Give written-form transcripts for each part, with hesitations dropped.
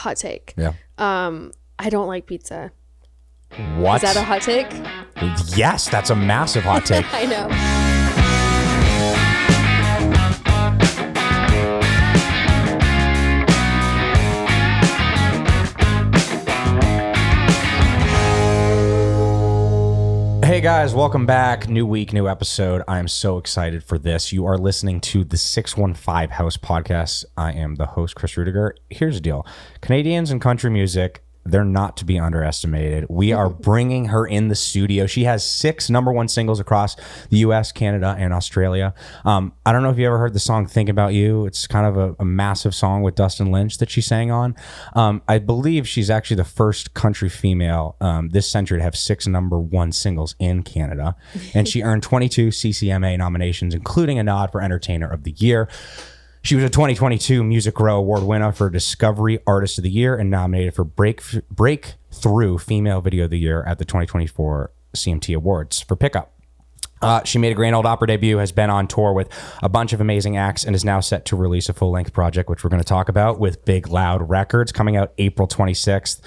hot take. Yeah. I don't like pizza. What? Is that a hot take? Yes, that's a massive hot take. I know. Hey guys, welcome back. New week, new episode. I am so excited for this. You are listening to the 615 House Podcast. I am the host, Chris Rudiger. Here's the deal. Canadians and country music, they're not to be underestimated. We are bringing her in the studio. She has 6 number one singles across the US, Canada, and Australia. I don't know if you ever heard the song Think About You. It's kind of a massive song with Dustin Lynch that she sang on. I believe she's actually the first country female this century to have 6 number one singles in Canada. And she earned 22 CCMA nominations, including a nod for Entertainer of the Year. She was a 2022 Music Row Award winner for Discovery Artist of the Year and nominated for Breakthrough Female Video of the Year at the 2024 CMT Awards for Pickup. She made a Grand Ole Opry debut, has been on tour with a bunch of amazing acts, and is now set to release a full-length project, which we're going to talk about, with Big Loud Records, coming out April 26th.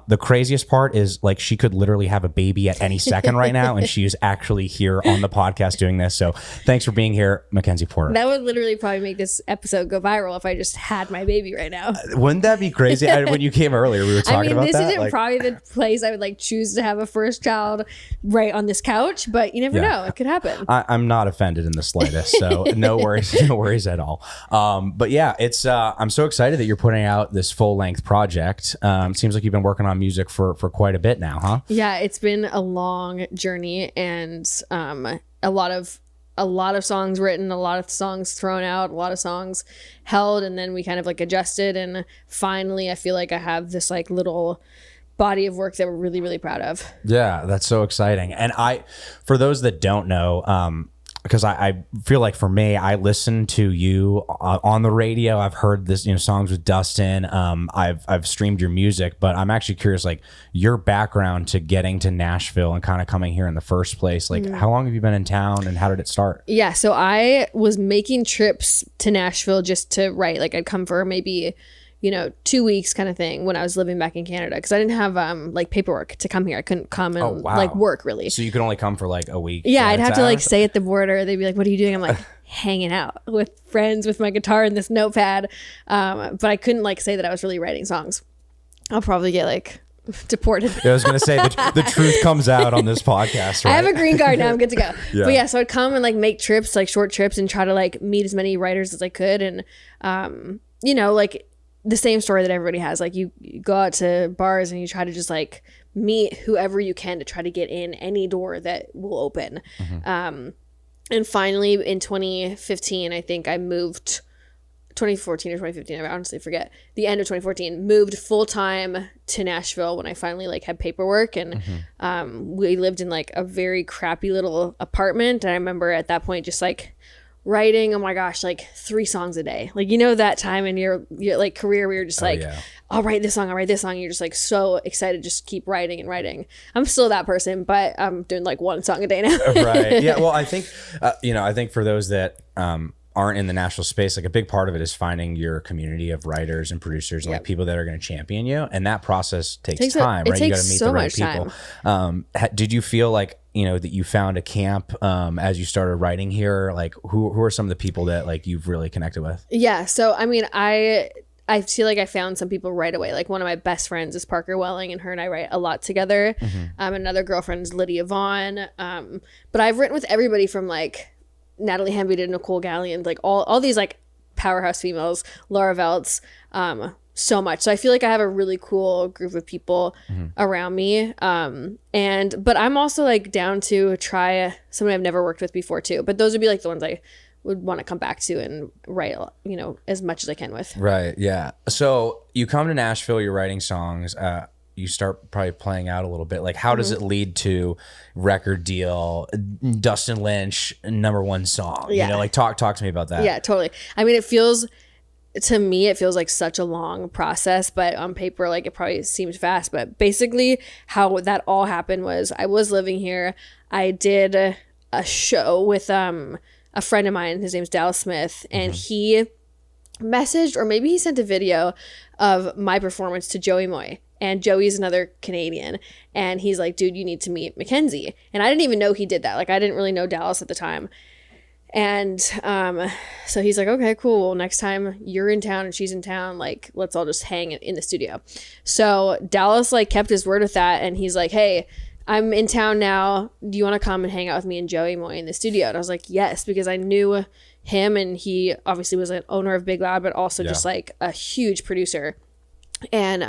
The craziest part is, like, she could literally have a baby at any second right now, and she is actually here on the podcast doing this. So thanks for being here, Mackenzie Porter. That would literally probably make this episode go viral if I just had my baby right now. Wouldn't that be crazy? When you came earlier, we were talking about that. This isn't probably the place I would choose to have a first child, right on this couch, but you never know. It could happen. I'm not offended in the slightest, so no worries at all. But yeah, it's I'm so excited that you're putting out this full length project. It seems like you've been working on music for quite a bit now, huh? Yeah, it's been a long journey, and a lot of songs written, a lot of songs thrown out, a lot of songs held, and then we kind of adjusted, and finally I feel like I have this little body of work that we're really, really proud of. Yeah, that's so exciting. And for those that don't know, because I feel like for me, I listen to you on the radio. I've heard this, songs with Dustin. I've streamed your music, but I'm actually curious, your background to getting to Nashville and kind of coming here in the first place. How long have you been in town, and how did it start? Yeah, so I was making trips to Nashville just to write. I'd come for maybe 2 weeks kind of thing when I was living back in Canada, because I didn't have paperwork to come here. I couldn't come and work really. So you could only come for a week? Yeah, I'd have to stay at the border. They'd be like, "What are you doing?" I'm hanging out with friends with my guitar and this notepad. But I couldn't say that I was really writing songs. I'll probably get deported. Yeah, I was gonna say the truth comes out on this podcast, right? I have a green card now. I'm good to go. Yeah. But yeah, so I'd come and make trips, short trips, and try to meet as many writers as I could. And the same story that everybody has. You go out to bars and you try to just meet whoever you can to try to get in any door that will open. Mm-hmm. And finally in 2015, I think I moved, 2014 or 2015, I honestly forget, the end of 2014, moved full-time to Nashville when I finally had paperwork. And we lived in a very crappy little apartment. And I remember at that point just writing, oh my gosh, 3 songs a day. That time in your career where you're just I'll write this song, I'll write this song. You're just so excited, just keep writing and writing. I'm still that person, but I'm doing 1 song a day now. Right. Yeah. Well, I think, I think for those that aren't in the Nashville space, a big part of it is finding your community of writers and producers and people that are going to champion you. And that process takes time, right? You got to meet the right people. Did you feel that you found a camp as you started writing here? Who are some of the people that you've really connected with? Yeah. So, I mean, I feel I found some people right away. One of my best friends is Parker Welling, and her and I write a lot together. Mm-hmm. Another girlfriend is Lydia Vaughn. But I've written with everybody from Natalie Hemby to Nicole Gallion, all these powerhouse females, Laura Veltz, so much. So I feel I have a really cool group of people around me. But I'm also down to try someone I've never worked with before too. But those would be the ones I would want to come back to and write, as much as I can with. Right. Yeah. So you come to Nashville, you're writing songs. You start probably playing out a little bit. How does it lead to record deal, Dustin Lynch, number one song? Yeah. Talk to me about that. Yeah, totally. I mean, to me, it feels like such a long process, but on paper, it probably seems fast. But basically how that all happened was I was living here. I did a show with a friend of mine. His name's Dallas Smith, and he messaged, or maybe he sent a video of my performance to Joey Moy. And Joey's another Canadian. And he's like, dude, you need to meet Mackenzie. And I didn't even know he did that. Like, I didn't really know Dallas at the time. And so he's like, okay, cool. Well, next time you're in town and she's in town, like, let's all just hang in the studio. So Dallas, like, kept his word with that. And he's like, hey, I'm in town now. Do you want to come and hang out with me and Joey Moy in the studio? And I was like, yes, because I knew him, and he obviously was an owner of Big Loud, but also just like a huge producer. And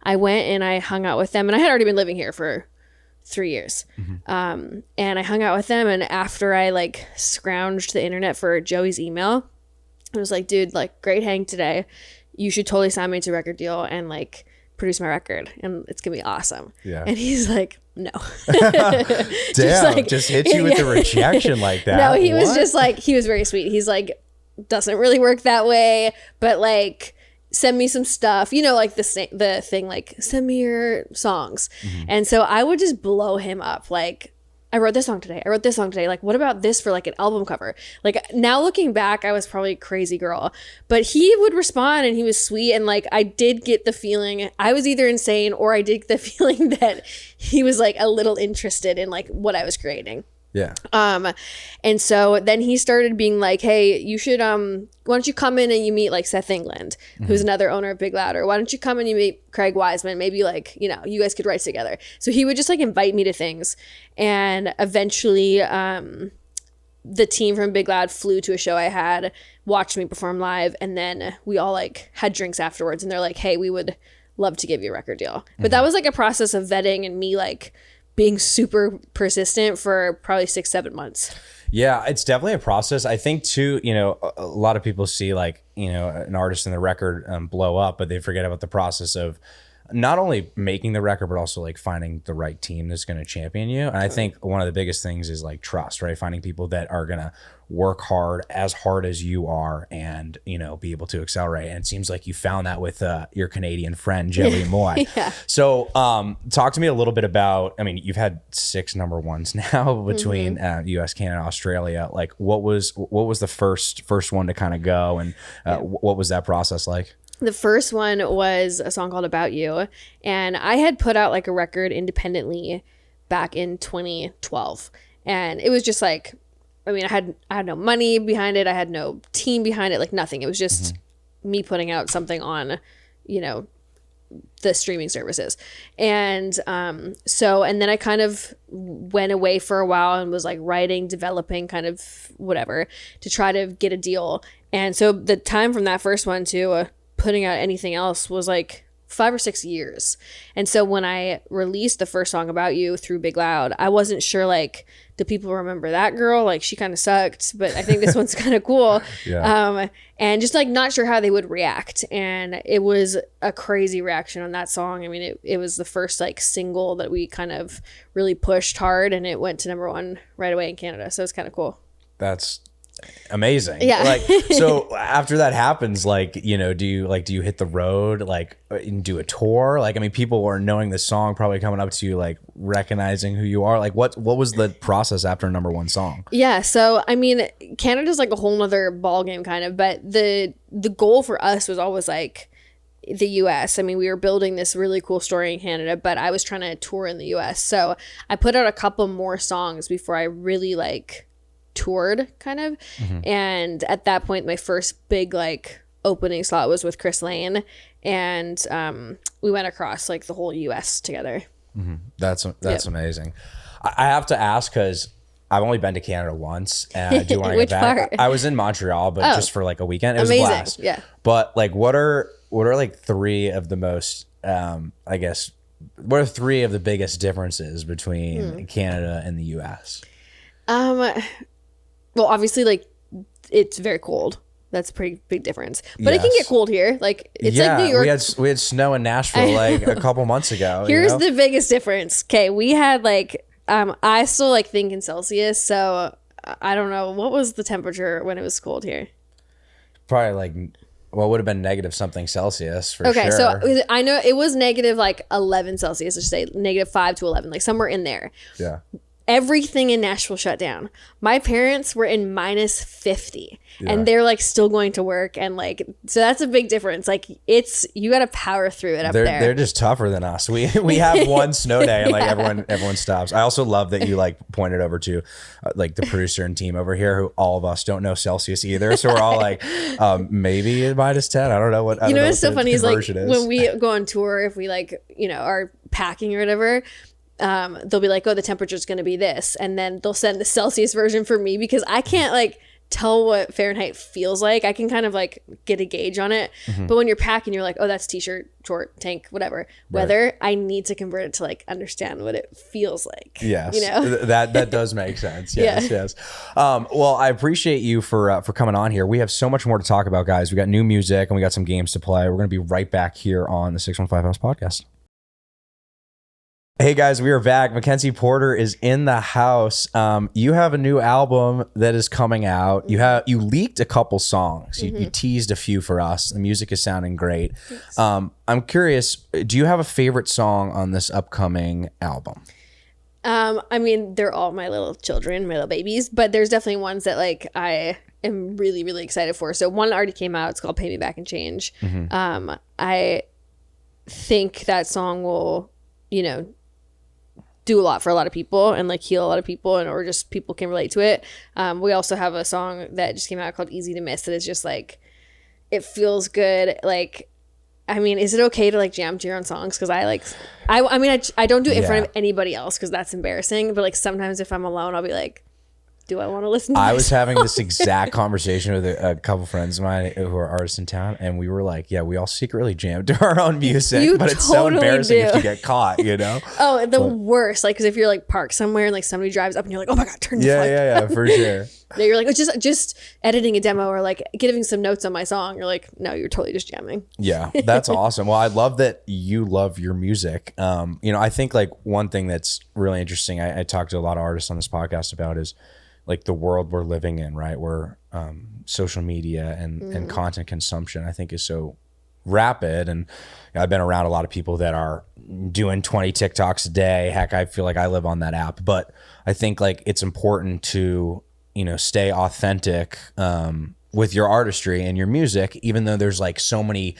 I went and I hung out with them, and I had already been living here for 3 years. And I hung out with them, and after I like scrounged the internet for Joey's email, I was like, dude, like, great hang today. You should totally sign me to a record deal and like produce my record, and it's gonna be awesome. Yeah. And he's like, no. Damn, just hit you with the rejection like that. No, he was just like, he was very sweet. He's like, doesn't really work that way, but like, send me some stuff, you know, like the thing, like, send me your songs. And so I would just blow him up, like, I wrote this song today, like, what about this for like an album cover? Like, now looking back, I was probably a crazy girl, but he would respond, and he was sweet. And like, I did get the feeling I was either insane, or I did get the feeling that he was like a little interested in like what I was creating. Yeah. And so then he started being like, hey, you should, why don't you come in and you meet like Seth England, who's another owner of Big Loud, or why don't you come and you meet Craig Wiseman? Maybe like, you know, you guys could write together. So he would just like invite me to things. And eventually, the team from Big Loud flew to a show I had, watched me perform live. And then we all like had drinks afterwards, and they're like, hey, we would love to give you a record deal. But that was like a process of vetting and me like being super persistent for probably 6-7 months. Yeah, it's definitely a process. I think too, you know, a lot of people see like, you know, an artist and the record blow up, but they forget about the process of not only making the record, but also like finding the right team that's going to champion you. And I think one of the biggest things is like trust, right? Finding people that are going to work hard as you are, and, you know, be able to accelerate. And it seems like you found that with your Canadian friend, Joey Moy. Yeah. So talk to me a little bit about, I mean, you've had 6 number ones now between US, Canada, Australia. Like, what was the first one to kind of go, and what was that process like? The first one was a song called About You. And I had put out like a record independently back in 2012. And it was just like, I mean, I had no money behind it. I had no team behind it, like nothing. It was just me putting out something on, you know, the streaming services. And and then I kind of went away for a while and was like writing, developing, kind of whatever, to try to get a deal. And so the time from that first one to putting out anything else was like 5 or 6 years. And so when I released the first song About You through Big Loud, I wasn't sure, like, do people remember that girl? Like, she kind of sucked, but I think this one's kind of cool. Yeah. And just like not sure how they would react. And it was a crazy reaction on that song. I mean, it was the first like single that we kind of really pushed hard, and it went to #1 right away in Canada. So it's kind of cool. That's amazing. Yeah. Like, so after that happens, like, you know, do you hit the road, like, and do a tour? Like, I mean, people are knowing the song, probably coming up to you, like, recognizing who you are. Like, what was the process after a #1 song? Yeah. So, I mean, Canada's like a whole nother ball game kind of, but the goal for us was always like the US. I mean, we were building this really cool story in Canada, but I was trying to tour in the US. So I put out a couple more songs before I really like toured kind of. And at that point, my first big like opening slot was with Chris Lane, and we went across like the whole US together. That's amazing. I have to ask, because I've only been to Canada once, and I do want to get back. Part? I was in Montreal, but just for like a weekend. It was amazing. a blast. Yeah. But like, what are like 3 of the most I guess, what are 3 of the biggest differences between Canada and the US? Well, obviously, like, it's very cold. That's a pretty big difference. But it can get cold here. Like, it's like New York. We had snow in Nashville like a couple months ago. Here's the biggest difference. Okay, we had like I still like think in Celsius, so I don't know, what was the temperature when it was cold here? Probably like, well, it would have been negative something Celsius for sure. Okay, so I know it was negative like 11 Celsius. Let's say negative 5 to 11, like somewhere in there. Yeah. everything in Nashville shut down. My parents were in minus 50 and they're like still going to work. And like, so that's a big difference. Like you got to power through it up there. They're just tougher than us. We have one snow day and like everyone stops. I also love that you like pointed over to like the producer and team over here who all of us don't know Celsius either. So we're all like, maybe minus 10. I don't know what, what's so funny is like when we go on tour, if we like, are packing or whatever, they'll be like, oh, the temperature is going to be this, and then they'll send the Celsius version for me because I can't like tell what Fahrenheit feels like. I can kind of like get a gauge on it, but when you're packing, you're like, oh, that's t-shirt, short, tank, whatever weather. I need to convert it to like understand what it feels like. Yes, that does make sense. Yes. Well, I appreciate you for coming on here. We have so much more to talk about, guys. We got new music and we got some games to play. We're going to be right back here on the 615 House Podcast. Hey guys, we are back. Mackenzie Porter is in the house. You have a new album that is coming out. You leaked a couple songs. You teased a few for us. The music is sounding great. I'm curious, do you have a favorite song on this upcoming album? I mean, they're all my little children, my little babies, but there's definitely ones that like I am really, really excited for. So one already came out. It's called Pay Me Back and Change. I think that song will, do a lot for a lot of people and like heal a lot of people, and or just people can relate to it. We also have a song that just came out called Easy to Miss that is just like, it feels good. Like, I mean, is it okay to like jam to your own songs? Because I don't do it in front of anybody else because that's embarrassing, but like sometimes if I'm alone I'll be like, do I want to listen to I my was song? having this exact conversation with a couple friends of mine who are artists in town, and we were like, yeah, we all secretly jam to our own music, but it's so embarrassing if you get caught, Oh, the worst. Like, because if you're like parked somewhere and like somebody drives up and you're like, oh my God, turn the flight. Yeah, for sure. No, you're like, it's just editing a demo or like giving some notes on my song. You're like, no, you're totally just jamming. Yeah, that's awesome. Well, I love that you love your music. I think like one thing that's really interesting, I talked to a lot of artists on this podcast about is like the world we're living in, right? Where social media and content consumption, I think, is so rapid. And I've been around a lot of people that are doing 20 TikToks a day. Heck, I feel like I live on that app. But I think like it's important to, stay authentic with your artistry and your music, even though there's like so many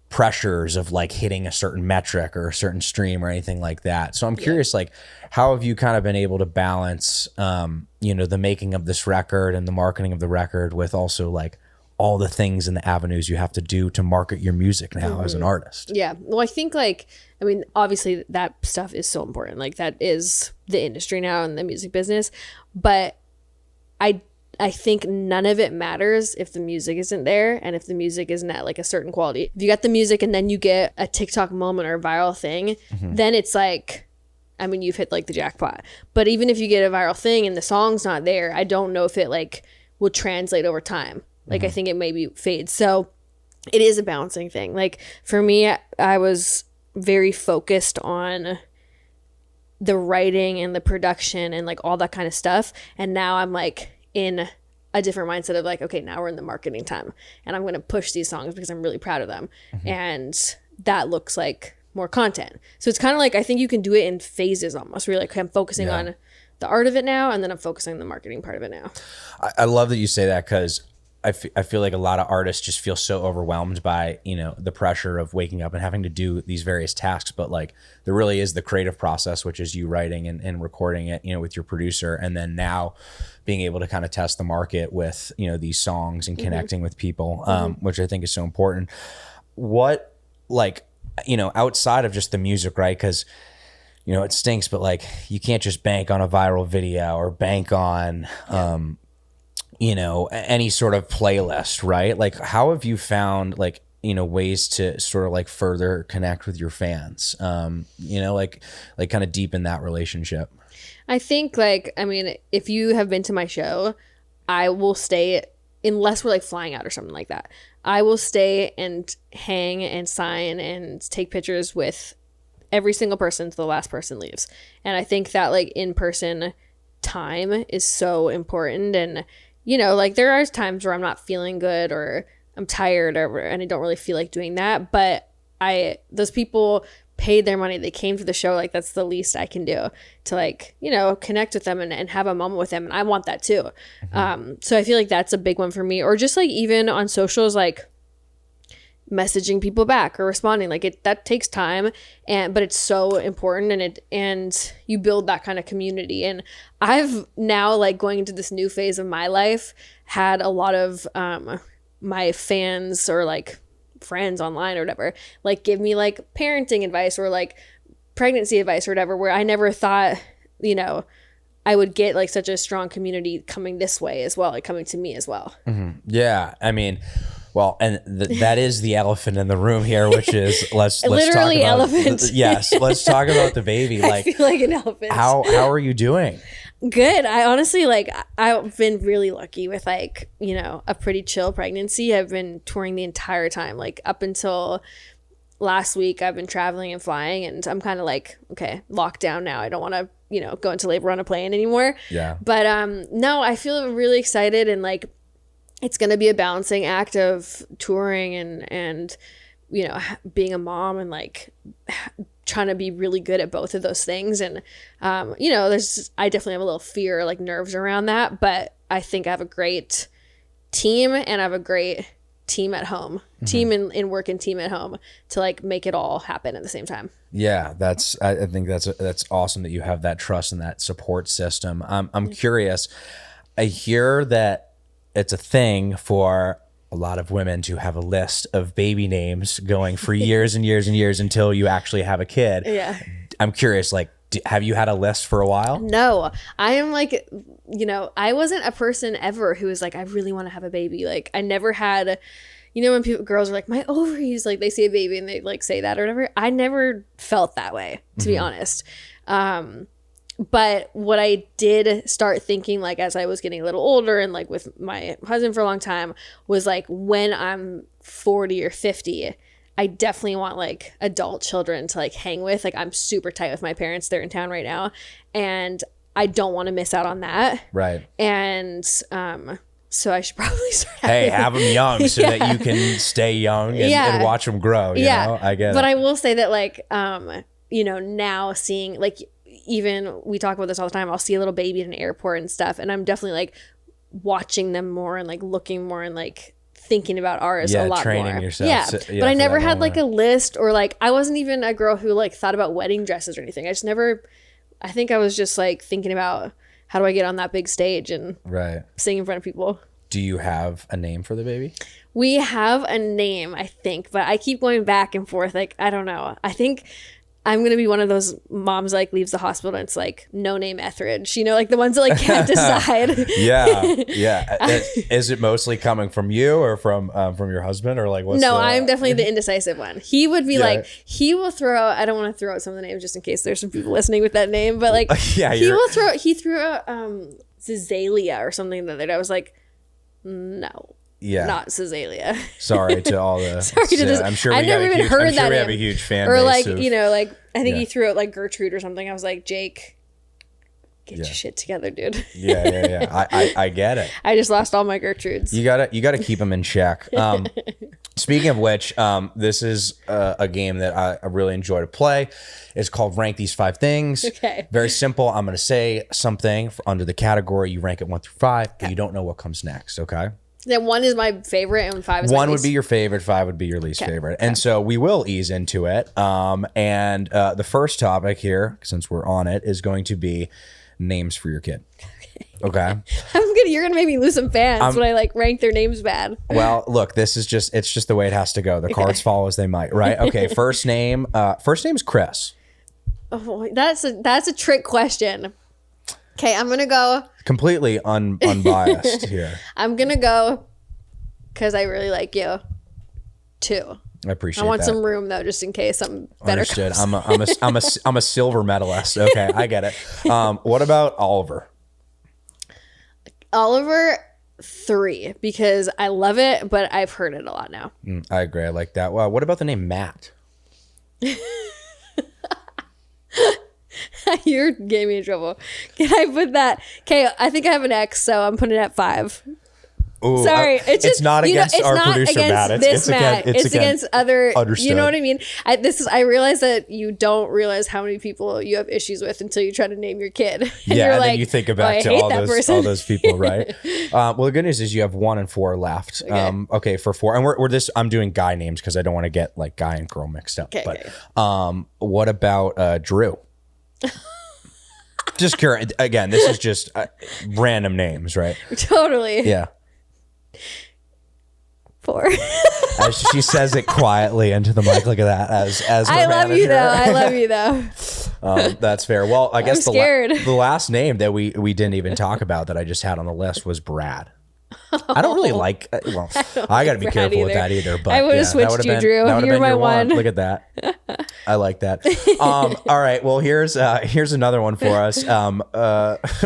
pressures of like hitting a certain metric or a certain stream or anything like that. So I'm curious, like, how have you kind of been able to balance, the making of this record and the marketing of the record with also like all the things and the avenues you have to do to market your music now as an artist? Yeah. Well, I think like, I mean, obviously that stuff is so important. Like that is the industry now in the music business, but I think none of it matters if the music isn't there and if the music isn't at like a certain quality. If you got the music and then you get a TikTok moment or a viral thing, then it's like, I mean, you've hit like the jackpot. But even if you get a viral thing and the song's not there, I don't know if it like will translate over time. Like I think it maybe fades. So it is a balancing thing. Like for me, I was very focused on the writing and the production and like all that kind of stuff. And now I'm like in a different mindset of like, okay, now we're in the marketing time and I'm going to push these songs because I'm really proud of them. And that looks like more content. So it's kind of like, I think you can do it in phases almost. Where you're like, okay, I'm focusing on the art of it now, and then I'm focusing on the marketing part of it now. I love that you say that, because I feel like a lot of artists just feel so overwhelmed by, the pressure of waking up and having to do these various tasks. But like there really is the creative process, which is you writing and recording it, with your producer. And then now being able to kind of test the market with, these songs and connecting with people, which I think is so important. What, like, outside of just the music, right? Because, it stinks, but like you can't just bank on a viral video or bank on, any sort of playlist, right? Like how have you found like, ways to sort of like further connect with your fans, like kind of deepen that relationship? I think like, I mean, if you have been to my show, I will stay, unless we're like flying out or something like that, I will stay and hang and sign and take pictures with every single person until the last person leaves. And I think that like in-person time is so important. And like there are times where I'm not feeling good or I'm tired and I don't really feel like doing that. But those people paid their money. They came to the show. Like, that's the least I can do to, like, you know, connect with them and have a moment with them. And I want that too. So I feel like that's a big one for me. Or just like even on socials, like messaging people back or responding, like that takes time, but it's so important, and you build that kind of community. And I've now, like, going into this new phase of my life, had a lot of my fans or like friends online or whatever, like, give me like parenting advice or like pregnancy advice or whatever, where I never thought, you know, I would get like such a strong community coming this way as well, like coming to me as well. Yeah, I mean, well, and that is the elephant in the room here, which is let's literally talk about elephant. Yes, let's talk about the baby. Like, I feel like an elephant. How are you doing? Good. I honestly, like, I've been really lucky with, like, you know, a pretty chill pregnancy. I've been touring the entire time, like up until last week. I've been traveling and flying, and I'm kind of like, okay, locked down now. I don't want to, you know, go into labor on a plane anymore. Yeah. But no, I feel really excited, and like it's going to be a balancing act of touring and you know, being a mom and like trying to be really good at both of those things. And you know, I definitely have a little fear, like nerves around that, but I think I have a great team, and I have a great team at home, team in work and team at home, to like make it all happen at the same time. Yeah, I think that's awesome that you have that trust and that support system. I'm curious. I hear that it's a thing for a lot of women to have a list of baby names going for years and years and years until you actually have a kid. Yeah. I'm curious, like, have you had a list for a while? No, I am like, you know, I wasn't a person ever who was like, I really want to have a baby. Like, I never had, you know, when girls are like, my ovaries, like they see a baby and they like say that or whatever. I never felt that way, to be honest. But what I did start thinking, like, as I was getting a little older and like with my husband for a long time, was like, when I'm 40 or 50, I definitely want like adult children to like hang with. Like, I'm super tight with my parents. They're in town right now, and I don't want to miss out on that. Right. And so I should probably start have them young so that you can stay young and watch them grow. You know? I get it. But I will say that, like, you know, now seeing, like, even we talk about this all the time, I'll see a little baby at an airport and stuff, and I'm definitely like watching them more and like looking more and like thinking about ours a lot training more. yourself. But I never had like a list, or like I wasn't even a girl who like thought about wedding dresses or anything. I think I was just like thinking about, how do I get on that big stage and sing in front of people. Do you have a name for the baby? We have a name, I think, but I keep going back and forth. Like, I don't know. I think I'm going to be one of those moms like leaves the hospital and it's like no name Etheridge, you know, like the ones that like can't decide. Yeah. Is it mostly coming from you or from your husband, or like what's I'm definitely the indecisive one. He would be like, he will throw out, I don't want to throw out some of the names just in case there's some people listening with that name, but like he threw out Cazalia or something the other day. I was like, no. Yeah, not Cazalia. Sorry to all the. I'm sure I've never even heard that. We have a huge fan or base. Or like you know, like I think he threw out like Gertrude or something. I was like, Jake, get your shit together, dude. Yeah. I get it. I just lost all my Gertrudes. You gotta keep them in check. Speaking of which, this is a game that I really enjoy to play. It's called Rank These 5 Things. Okay. Very simple. I'm going to say something under the category. You rank it 1 through 5, but you don't know what comes next. Okay. Then 1 is my favorite and 5 is my least. 1 would be your favorite, 5 would be your least favorite. And so we will ease into it. And the first topic here, since we're on it, is going to be names for your kid. Okay. You're gonna make me lose some fans when I like rank their names bad. Well, look, it's just the way it has to go. The cards fall as they might, right? Okay. First name's Chris. Oh, that's a trick question. Okay, I'm gonna go completely unbiased here. I'm gonna go because I really like you, 2. I appreciate that. I want some room though, just in case something better Understood. comes. I'm a silver medalist. Okay, I get it. What about Oliver? Oliver, 3, because I love it, but I've heard it a lot now. I agree. I like that. Well, what about the name Matt? You gave me in trouble. Can I put that? Okay, I think I have an X, so I'm putting it at 5. Ooh, Sorry, it's just, not against our producer Matt. It's against other. Understood. You know what I mean? I realize that you don't realize how many people you have issues with until you try to name your kid. And you're and like, then you think back to all those people, right? Well, the good news is you have 1 and 4 left. Okay, for 4, and we're this. I'm doing guy names because I don't want to get like guy and girl mixed up. What about Drew? Just curious. Again, this is just random names, right? Totally. Yeah. 4. As she says it quietly into the mic. Look at that. As the I manager. love you though. That's fair. Well, I guess the last name that we didn't even talk about that I just had on the list was Brad. I don't really like. Well, I got to be careful with that either. But I would have switched you, Drew. You're my one. Look at that. I like that. All right. Well, here's another one for us.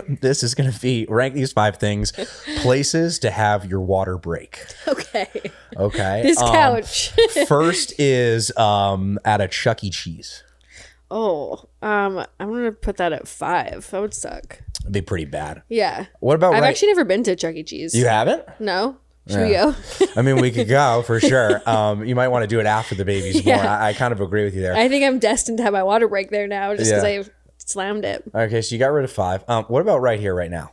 This is going to be rank these 5 things, places to have your water break. Okay. This couch. First is at a Chuck E. Cheese. Oh, I'm gonna put that at 5. That would suck. It'd be pretty bad. Yeah. What about? I've actually never been to Chuck E. Cheese. You haven't? No. Should we go? I mean, we could go for sure. You might want to do it after the baby's born. I kind of agree with you there. I think I'm destined to have my water break there now, just because I slammed it. Okay, so you got rid of 5. What about right here, right now?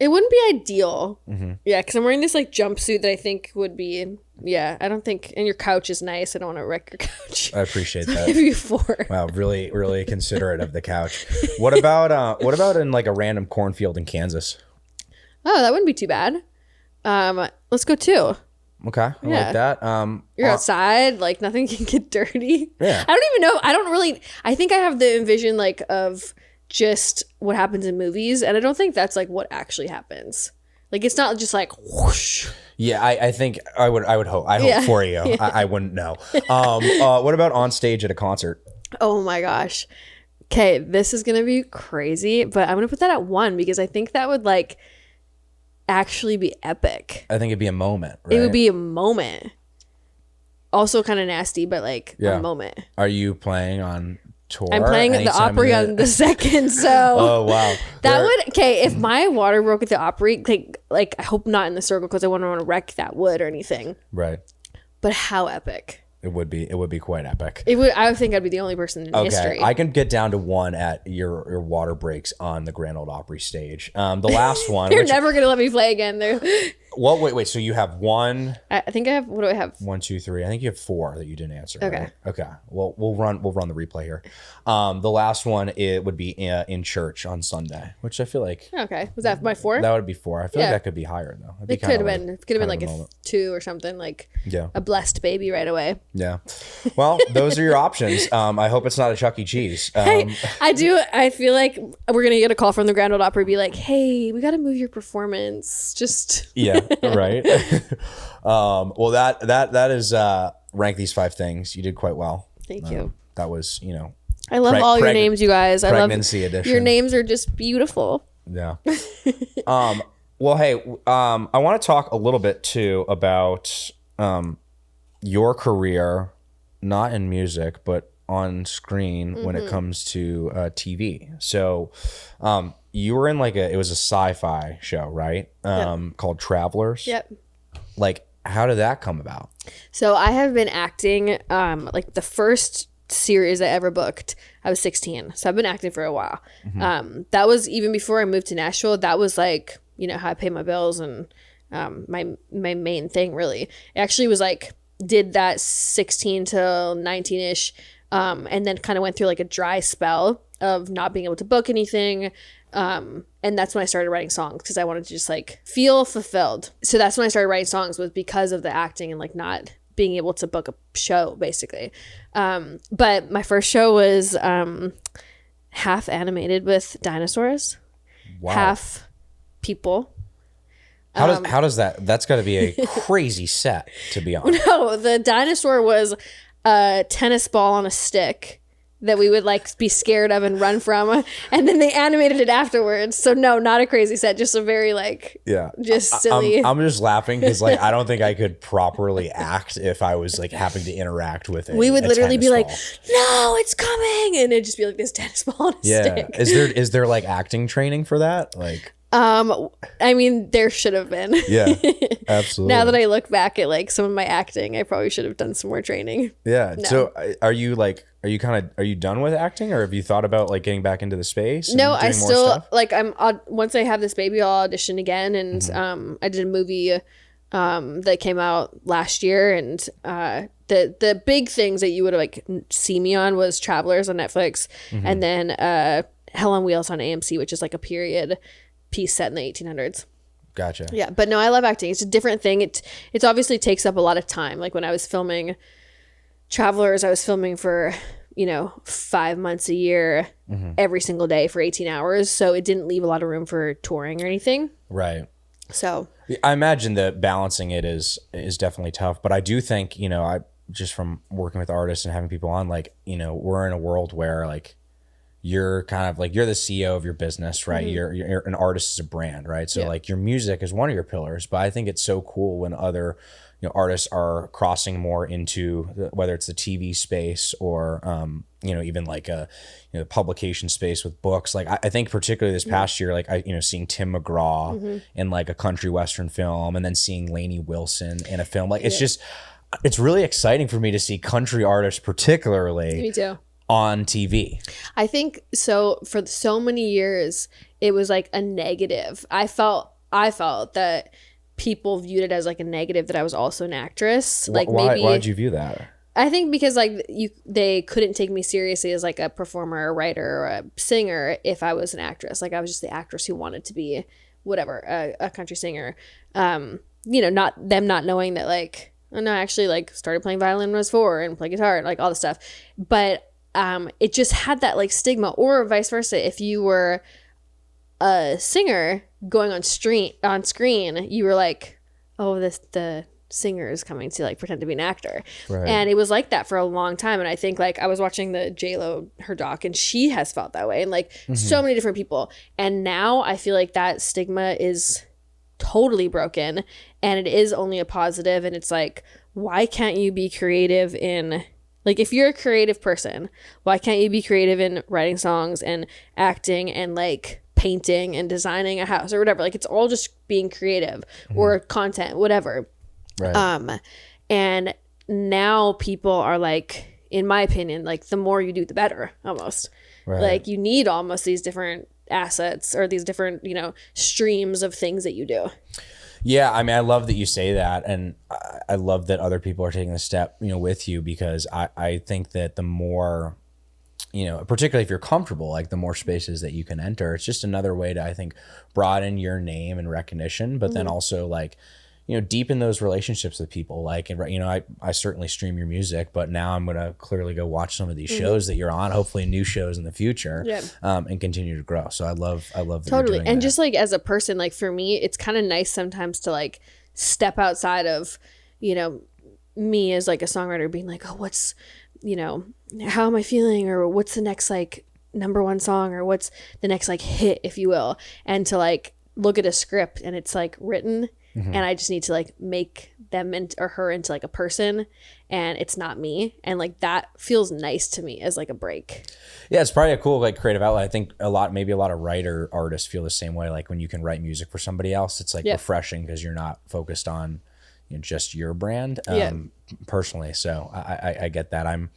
It wouldn't be ideal. Mm-hmm. Yeah, because I'm wearing this like jumpsuit that I think would be. Yeah, I don't think. And your couch is nice. I don't want to wreck your couch. I appreciate that. I'll give you 4. Wow, really, really considerate of the couch. What about in like a random cornfield in Kansas? Oh, that wouldn't be too bad. Let's go 2. Okay, I like that. You're outside, like nothing can get dirty. Yeah. I don't even know. I think I have the envision like of just what happens in movies, and I don't think that's like what actually happens. Like it's not just like whoosh. Yeah, I think I would hope. I hope for you. Yeah. I wouldn't know. What about on stage at a concert? Oh my gosh. Okay, this is gonna be crazy, but I'm gonna put that at 1 because I think that would like actually be epic. I think it'd be a moment, right? It would be a moment. Also kind of nasty, but like a moment. Are you playing on tour? I'm playing at the Opry on the 2nd, so oh wow. If my water broke at the Opry, like I hope not in the circle because I wouldn't want to wreck that wood or anything. Right. But how epic. It would be quite epic. I would think I'd be the only person in history. I can get down to 1 at your water breaks on the Grand Ole Opry stage. The last one. You're never gonna let me play again, though. Well, wait. So you have 1. I think I have. What do I have? 1, 2, 3. I think you have 4 that you didn't answer. Okay. Right? Okay. Well, we'll run the replay here. The last one it would be in church on Sunday, which I feel like. Okay. Was that my 4? That would be 4. I feel like that could be higher though. It could have been. It could have been like a 2 or something, like a blessed baby right away. Yeah. Well, those are your options. I hope it's not a Chuck E. Cheese. I do. I feel like we're gonna get a call from the Grand Ole Opry, be like, "Hey, we got to move your performance." Just yeah, right. Well, that is rank these 5 things. You did quite well. Thank you. That was I love all your names, you guys. I love pregnancy edition. Your names are just beautiful. Yeah. Well, hey, I want to talk a little bit too about your career, not in music, but on screen when it comes to TV. So you were in it was a sci-fi show, right? Called Travelers. Yep. Like, how did that come about? So I have been acting, like the first series I ever booked, I was 16. So I've been acting for a while. Mm-hmm. That was even before I moved to Nashville. That was like, how I pay my bills and my main thing, really. It actually was like, did that 16 to 19-ish, and then kind of went through like a dry spell of not being able to book anything. And that's when I started writing songs because I wanted to just like feel fulfilled. So that's when I started writing songs, was because of the acting and like not being able to book a show, basically. But my first show was half animated with dinosaurs, half people. How does that's got to be a crazy set to be on. No, the dinosaur was a tennis ball on a stick that we would like be scared of and run from, and then they animated it afterwards. So no, not a crazy set, just a very just silly. I'm just laughing because I don't think I could properly act if I was like having to interact with it. We would literally be like, "No, it's coming," and it'd just be like this tennis ball on a stick. Is there like acting training for that? Like, I mean, there should have been. Yeah, absolutely. Now that I look back at like some of my acting, I probably should have done some more training. Yeah. No. So are you done with acting, or have you thought about like getting back into the space? And No, I doing more still stuff? like once I have this baby, I'll audition again. And I did a movie that came out last year, and the big things that you would like see me on was Travelers on Netflix, and then Hell on Wheels on AMC, which is like a period piece set in the 1800s. Gotcha. Yeah, but no, I love acting. It's a different thing. It obviously takes up a lot of time. Like when I was filming Travelers, I was filming for 5 months a year, every single day for 18 hours. So it didn't leave a lot of room for touring or anything. Right. So I imagine that balancing it is definitely tough, but I do think, I just from working with artists and having people on, like, we're in a world where like you're kind of like, you're the CEO of your business, right? You're an artist as a brand, right? So like your music is one of your pillars, but I think it's so cool when other artists are crossing more into whether it's the TV space or even like a publication space with books. Like I think particularly this past year, like seeing Tim McGraw in like a country western film, and then seeing Lainey Wilson in a film, like it's really exciting for me to see country artists particularly. Me too. On TV. I think so. For so many years, it was like a negative. I felt that people viewed it as like a negative that I was also an actress. Like why did you view that? I think because like they couldn't take me seriously as like a performer, a writer, or a singer if I was an actress. Like I was just the actress who wanted to be whatever, a country singer. Not knowing that like, oh no, I actually like started playing violin when I was 4 and play guitar and like all this stuff. But it just had that like stigma, or vice versa. If you were a singer going on screen, you were like, oh, the singer is coming to like pretend to be an actor. Right. And it was like that for a long time. And I think like I was watching the J-Lo, her doc, and she has felt that way, and like so many different people. And now I feel like that stigma is totally broken, and it is only a positive. And it's like, why can't you be creative in, like, if you're a creative person, why can't you be creative in writing songs and acting and like painting and designing a house or whatever? Like it's all just being creative or content, whatever. Right. And now people are like, in my opinion, like the more you do, the better almost. Right. Like you need almost these different assets or these different, streams of things that you do. Yeah, I mean, I love that you say that, and I love that other people are taking the step, with you, because I think that the more, particularly if you're comfortable, like the more spaces that you can enter, it's just another way to, I think, broaden your name and recognition, but then also like, deepen those relationships with people. Like, I certainly stream your music, but now I'm going to clearly go watch some of these shows that you're on, hopefully new shows in the future, and continue to grow. So I love that totally. You're doing and that. Just like as a person, like for me, it's kind of nice sometimes to like step outside of, me as like a songwriter being like, oh, what's, how am I feeling? Or what's the next like #1 song, or what's the next like hit, if you will, and to like look at a script and it's like written, and I just need to like make them or her into like a person, and it's not me, and like that feels nice to me as like a break. Yeah, it's probably a cool like creative outlet. I think maybe a lot of writer artists feel the same way. Like when you can write music for somebody else, it's like refreshing because you're not focused on just your brand personally. So I get that. I'm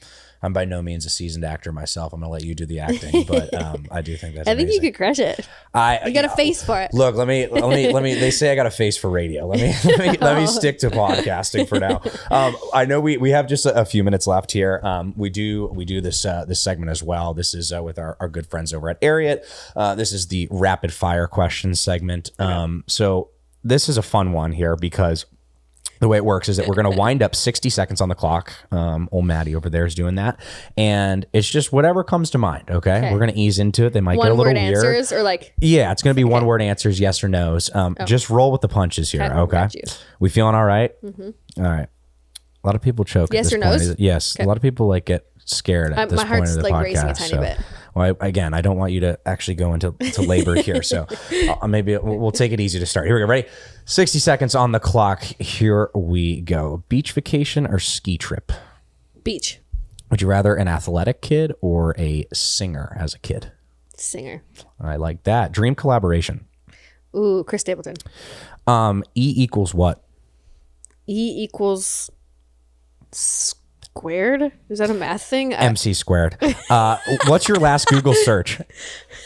by no means a seasoned actor myself. I'm gonna let you do the acting, but I do think that's. I think amazing. you could crush it. You got a face for it. Look, let me. They say I got a face for radio. Let me stick to podcasting for now. I know we have just a few minutes left here. We do this segment as well. This is with our good friends over at Ariat. This is the rapid fire questions segment. So this is a fun one here because the way it works is that we're going to wind up 60 seconds on the clock. Old Maddie over there is doing that. And it's just whatever comes to mind, okay? We're going to ease into it. They might get a little weird. Answers or like... Yeah, it's going to be one word answers, yes or no's. Just roll with the punches here, okay? We feeling all right? All right. A lot of people choke yes at this or point. no's? Yes. A lot of people like get scared at this point of the podcast. My heart's like racing a tiny bit. Well, again, I don't want you to actually go into labor here, so maybe we'll take it easy to start. Here we go. Ready? 60 seconds on the clock. Here we go. Beach vacation or ski trip? Beach. Would you rather an athletic kid or a singer as a kid? Singer. I like that. Dream collaboration? Ooh, Chris Stapleton. E equals what? E equals squared? Is that a math thing? MC squared. What's your last Google search?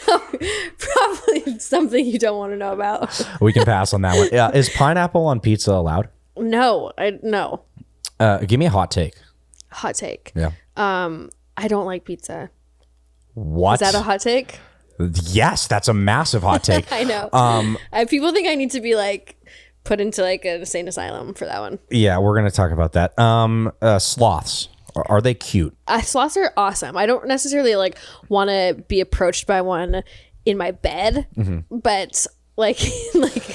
Probably something you don't want to know about. We can pass on that one. Is pineapple on pizza allowed? No. Give me a hot take. Hot take. Yeah. I don't like pizza. What? Is that a hot take? Yes, that's a massive hot take. I know. People think I need to be like put into like an insane asylum for that one. Yeah, we're gonna talk about that. Sloths. Are they cute? Sloths are awesome. I don't necessarily like want to be approached by one in my bed, but like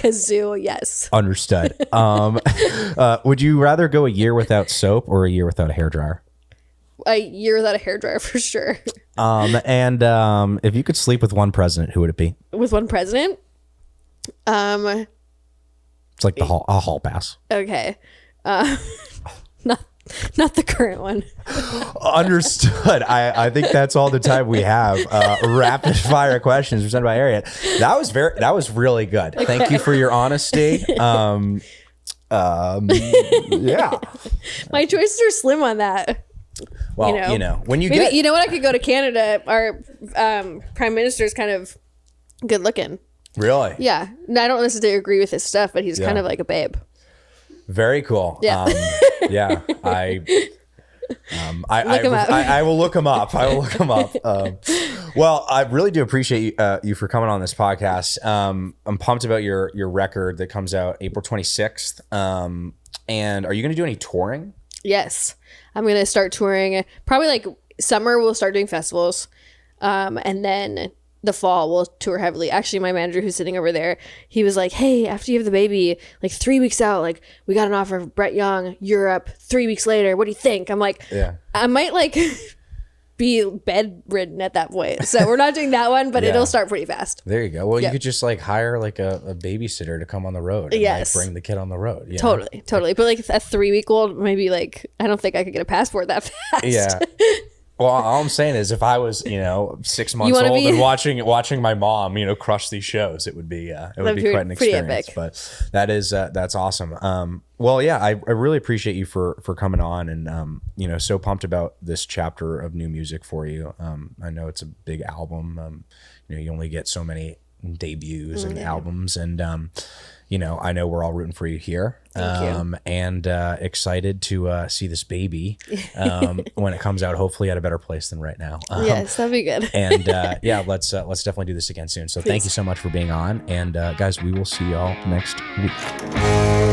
a zoo, yes. Understood. Would you rather go a year without soap or a year without a hairdryer? A year without a hairdryer for sure. And if you could sleep with one president, who would it be? With one president? It's like a hall pass. Okay. Not the current one. Understood. I think that's all the time we have. Rapid fire questions presented by Harriet. That was really good. Okay. Thank you for your honesty. Yeah. My choices are slim on that. Well, when you maybe, what, I could go to Canada. Our prime minister is kind of good looking. Really? Yeah. No, I don't necessarily agree with his stuff, but he's kind of like a babe. Very cool. Yeah. Yeah. I will look him up. I will look him up. Well, I really do appreciate you for coming on this podcast. I'm pumped about your record that comes out April 26th. And are you going to do any touring? Yes. I'm going to start touring. Probably like summer, we'll start doing festivals. And then the fall we'll tour heavily. Actually, my manager who's sitting over there, he was like, hey, after you have the baby, like 3 weeks out, like we got an offer of Brett Young, Europe, 3 weeks later. What do you think? I'm like, yeah, I might like be bedridden at that point. So we're not doing that one, but it'll start pretty fast. There you go. Well, you could just like hire like a babysitter to come on the road and like bring the kid on the road. Totally. But like a 3-week-old, maybe like, I don't think I could get a passport that fast. Yeah. Well, all I'm saying is if I was, 6 months old and watching my mom, crush these shows, it would be quite an experience. But that's awesome. Well, yeah, I really appreciate you for coming on and, so pumped about this chapter of new music for you. I know it's a big album. You only get so many debuts and albums and, I know we're all rooting for you here. Thank you. And excited to see this baby when it comes out, hopefully at a better place than right now. Yes, that'd be good. And let's definitely do this again soon. So Thank you so much for being on. And guys, we will see y'all next week.